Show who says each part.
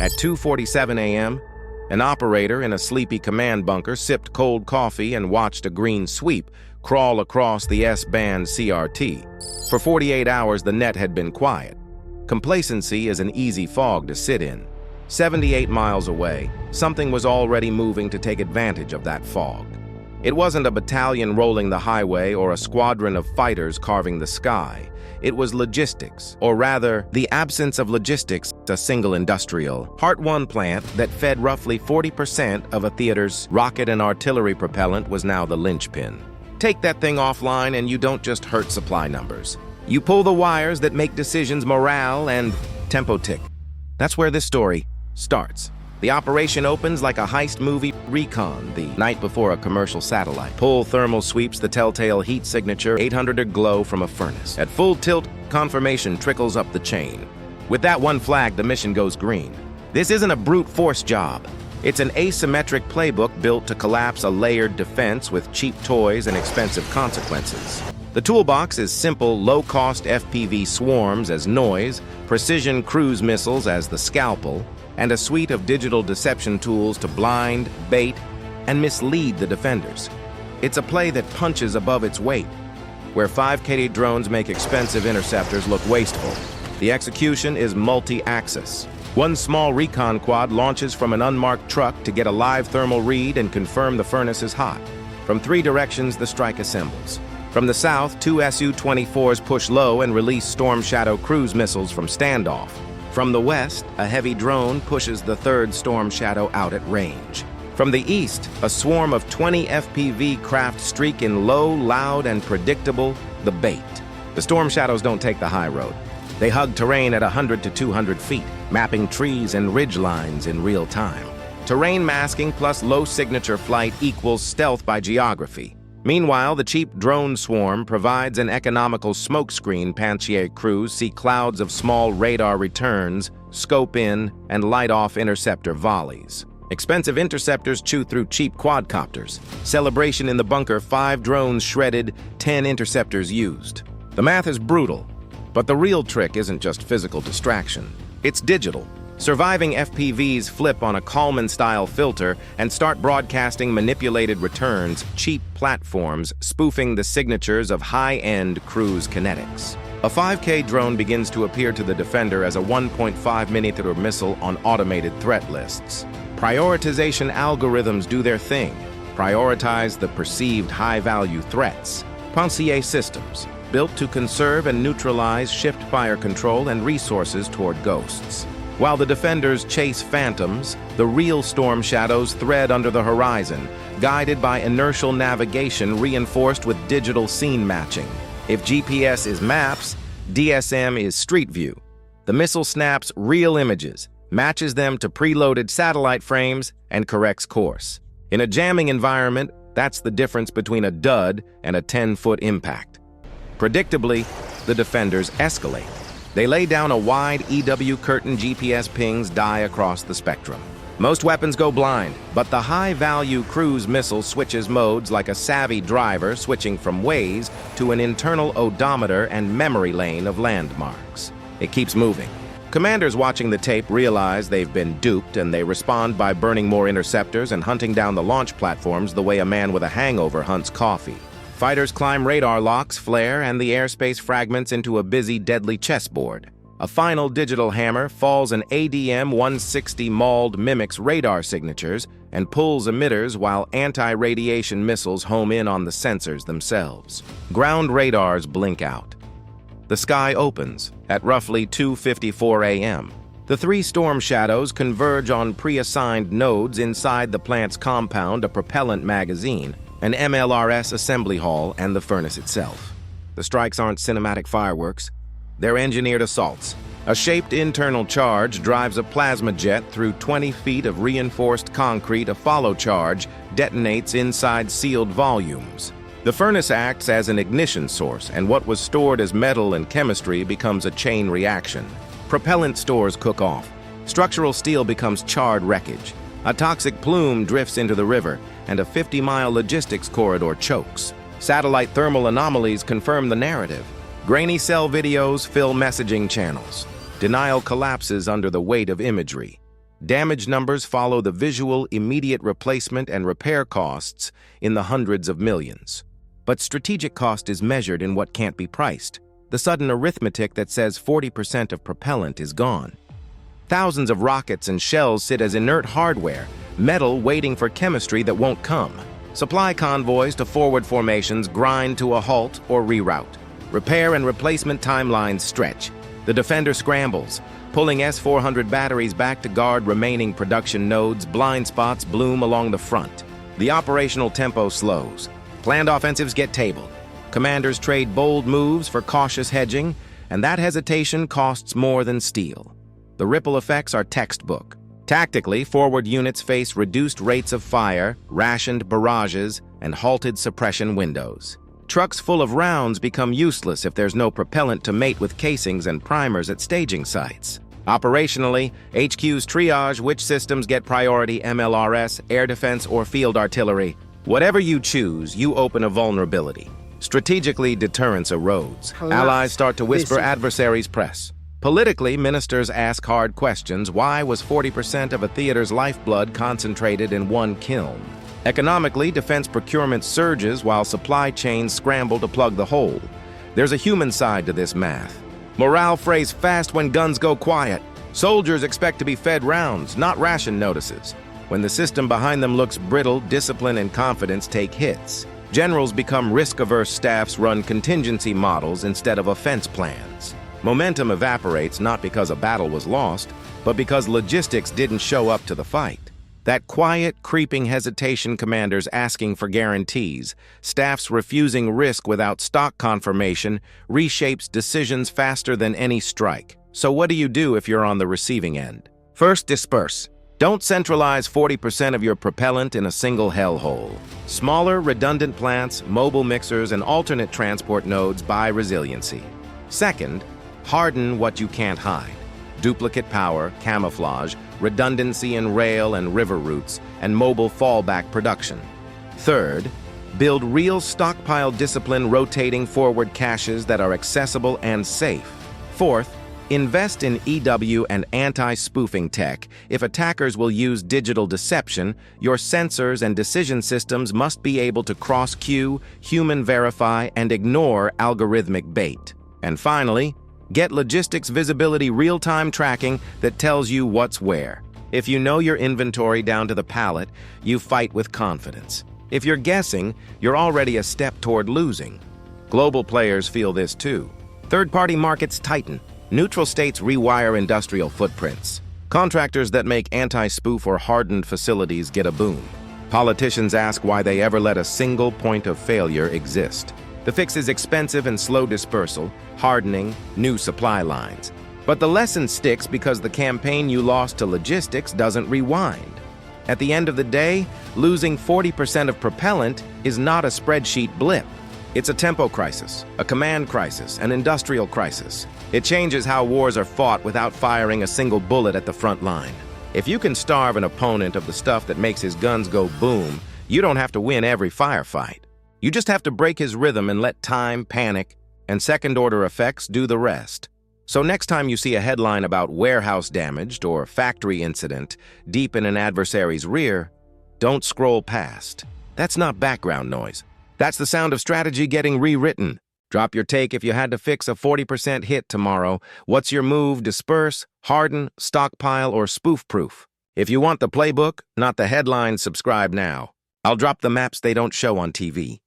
Speaker 1: At 2:47 a.m., an operator in a sleepy command bunker sipped cold coffee and watched a green sweep crawl across the S-band CRT. For 48 hours, the net had been quiet. Complacency is an easy fog to sit in. 78 miles away, something was already moving to take advantage of that fog. It wasn't a battalion rolling the highway or a squadron of fighters carving the sky. It was logistics, or rather, the absence of logistics, a single industrial Part 1 plant that fed roughly 40% of a theater's rocket and artillery propellant was now the linchpin. Take that thing offline and you don't just hurt supply numbers. You pull the wires that make decisions morale and tempo tick. That's where this story starts. The operation opens like a heist movie recon the night before a commercial satellite. Pull thermal sweeps the telltale heat signature 800 glow from a furnace. At full tilt, confirmation trickles up the chain. With that one flag, the mission goes green. This isn't a brute force job. It's an asymmetric playbook built to collapse a layered defense with cheap toys and expensive consequences. The toolbox is simple, low-cost FPV swarms as noise, precision cruise missiles as the scalpel, and a suite of digital deception tools to blind, bait, and mislead the defenders. It's a play that punches above its weight, where 5K drones make expensive interceptors look wasteful. The execution is multi-axis. One small recon quad launches from an unmarked truck to get a live thermal read and confirm the furnace is hot. From 3 directions, the strike assembles. From the south, 2 Su-24s push low and release Storm Shadow cruise missiles from standoff. From the west, a heavy drone pushes the 3rd Storm Shadow out at range. From the east, a swarm of 20 FPV craft streak in low, loud, and predictable, the bait. The Storm Shadows don't take the high road. They hug terrain at 100 to 200 feet, mapping trees and ridge lines in real time. Terrain masking plus low signature flight equals stealth by geography. Meanwhile, the cheap drone swarm provides an economical smokescreen. Pantier crews see clouds of small radar returns, scope in, and light off interceptor volleys. Expensive interceptors chew through cheap quadcopters. Celebration in the bunker, 5 drones shredded, 10 interceptors used. The math is brutal, but the real trick isn't just physical distraction. It's digital. Surviving FPVs flip on a Kalman-style filter and start broadcasting manipulated returns, cheap platforms spoofing the signatures of high-end cruise kinetics. A 5K drone begins to appear to the defender as a 1.5mm missile on automated threat lists. Prioritization algorithms do their thing. Prioritize the perceived high-value threats. Pantier systems, built to conserve and neutralize shift fire control and resources toward ghosts. While the defenders chase phantoms, the real Storm Shadows thread under the horizon, guided by inertial navigation reinforced with digital scene matching. If GPS is maps, DSM is street view. The missile snaps real images, matches them to preloaded satellite frames, and corrects course. In a jamming environment, that's the difference between a dud and a 10-foot impact. Predictably, the defenders escalate. They lay down a wide EW curtain. GPS pings die across the spectrum. Most weapons go blind, but the high-value cruise missile switches modes like a savvy driver switching from Waze to an internal odometer and memory lane of landmarks. It keeps moving. Commanders watching the tape realize they've been duped, and they respond by burning more interceptors and hunting down the launch platforms the way a man with a hangover hunts coffee. Fighters climb radar locks, flare, and the airspace fragments into a busy, deadly chessboard. A final digital hammer falls an ADM-160 mauled mimics radar signatures and pulls emitters while anti-radiation missiles home in on the sensors themselves. Ground radars blink out. The sky opens at roughly 2:54 a.m. The 3 Storm Shadows converge on pre-assigned nodes inside the plant's compound, a propellant magazine, an MLRS assembly hall, and the furnace itself. The strikes aren't cinematic fireworks. They're engineered assaults. A shaped internal charge drives a plasma jet through 20 feet of reinforced concrete. A follow charge detonates inside sealed volumes. The furnace acts as an ignition source, and what was stored as metal and chemistry becomes a chain reaction. Propellant stores cook off. Structural steel becomes charred wreckage. A toxic plume drifts into the river, and a 50-mile logistics corridor chokes. Satellite thermal anomalies confirm the narrative. Grainy cell videos fill messaging channels. Denial collapses under the weight of imagery. Damage numbers follow the visual, immediate replacement and repair costs in the hundreds of millions. But strategic cost is measured in what can't be priced. The sudden arithmetic that says 40% of propellant is gone. Thousands of rockets and shells sit as inert hardware, metal waiting for chemistry that won't come. Supply convoys to forward formations grind to a halt or reroute. Repair and replacement timelines stretch. The defender scrambles, pulling S-400 batteries back to guard remaining production nodes. Blind spots bloom along the front. The operational tempo slows. Planned offensives get tabled. Commanders trade bold moves for cautious hedging, and that hesitation costs more than steel. The ripple effects are textbook. Tactically, forward units face reduced rates of fire, rationed barrages, and halted suppression windows. Trucks full of rounds become useless if there's no propellant to mate with casings and primers at staging sites. Operationally, HQs triage which systems get priority: MLRS, air defense, or field artillery. Whatever you choose, you open a vulnerability. Strategically, deterrence erodes. Allies start to whisper, adversaries press. Politically, ministers ask hard questions. Why was 40% of a theater's lifeblood concentrated in one kiln? Economically, defense procurement surges while supply chains scramble to plug the hole. There's a human side to this math. Morale frays fast when guns go quiet. Soldiers expect to be fed rounds, not ration notices. When the system behind them looks brittle, discipline and confidence take hits. Generals become risk-averse. Staffs run contingency models instead of offense plans. Momentum evaporates not because a battle was lost, but because logistics didn't show up to the fight. That quiet, creeping hesitation, commanders asking for guarantees, staffs refusing risk without stock confirmation, reshapes decisions faster than any strike. So what do you do if you're on the receiving end? First, disperse. Don't centralize 40% of your propellant in a single hellhole. Smaller, redundant plants, mobile mixers, and alternate transport nodes buy resiliency. Second, harden what you can't hide. Duplicate power, camouflage, redundancy in rail and river routes, and mobile fallback production. Third, build real stockpile discipline, rotating forward caches that are accessible and safe. Fourth, invest in EW and anti-spoofing tech. If attackers will use digital deception, your sensors and decision systems must be able to cross-cue, human verify, and ignore algorithmic bait. And finally, get logistics visibility, real-time tracking that tells you what's where. If you know your inventory down to the pallet, you fight with confidence. If you're guessing, you're already a step toward losing. Global players feel this too. Third-party markets tighten. Neutral states rewire industrial footprints. Contractors that make anti-spoof or hardened facilities get a boom. Politicians ask why they ever let a single point of failure exist. The fix is expensive and slow dispersal, hardening, new supply lines. But the lesson sticks because the campaign you lost to logistics doesn't rewind. At the end of the day, losing 40% of propellant is not a spreadsheet blip. It's a tempo crisis, a command crisis, an industrial crisis. It changes how wars are fought without firing a single bullet at the front line. If you can starve an opponent of the stuff that makes his guns go boom, you don't have to win every firefight. You just have to break his rhythm and let time, panic, and second-order effects do the rest. So next time you see a headline about warehouse damaged or factory incident deep in an adversary's rear, don't scroll past. That's not background noise. That's the sound of strategy getting rewritten. Drop your take if you had to fix a 40% hit tomorrow. What's your move? Disperse, harden, stockpile, or spoof-proof? If you want the playbook, not the headlines, subscribe now. I'll drop the maps they don't show on TV.